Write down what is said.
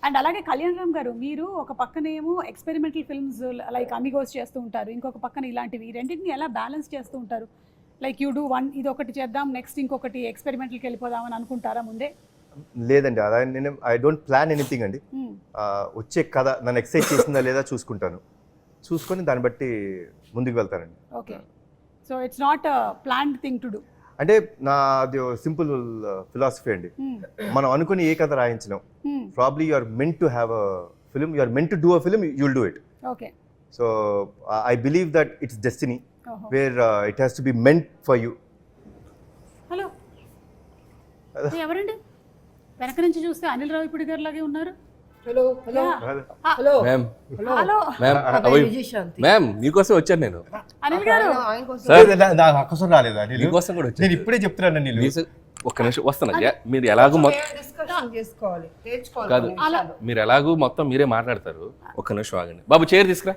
And అలాగే కళ్యాణ్ రామ్ గారు, మీరు ఒక పక్కనేమో ఎక్స్పెరిమెంటల్ ఫిల్మ్స్ లైక్ అమిగోస్ చేస్తూ ఉంటారు, ఇంకొక పక్కన ఇలాంటివి, రెండింటిని ఎలా బ్యాలెన్స్ చేస్తూ ఉంటారు? లైక్ యూ డూ వన్, ఇది ఒకటి చేద్దాం, నెక్స్ట్ ఇంకొకటి ఎక్స్పెరిమెంటల్కి వెళ్ళిపోదాం అని అనుకుంటారా ముందే? లేదండి, అలా నేను ఐ డోంట్ ప్లాన్ ఎనీథింగ్ అండి. వచ్చే కథ నన్ను ఎక్సైట్ చేసిందా లేదా చూసుకుంటాను, చూసుకొని దాన్ని బట్టి ముందుకు వెళ్తానండి. Okay, so it's not planned thing to do. అంటే నాది సింపుల్ ఫిలాసఫీ అండి. మనం అనుకుని ఏ కథ రాయించినాం, probably you are meant to have a film, you are meant to do a film, you will do it. Okay, so I believe that it's destiny where it has to be meant for you. Hello, ఎవరండి వెనక నుంచి చూస్తే అనిల్ రావిపూడి గారు లాగే ఉన్నారు? Hello hello hello ma'am, hello ma'am మీకోసం వచ్చాను నేను. అనిల్ గారు, అవకాశం రాలేదా? మీకోసం కూడా వచ్చాను. నేను ఇప్పుడే చెప్తున్నాను నీళ్ళు. ఒక్క నిమిషం వస్తున్నా. మీరు ఎలాగూ డిస్కషన్ చేసుకోవాలి, కాదు, మీరు ఎలాగూ మొత్తం మీరే మాట్లాడతారు. ఒక్క నిమిషం ఆగండి బాబు, చైర్ తీసుకురా.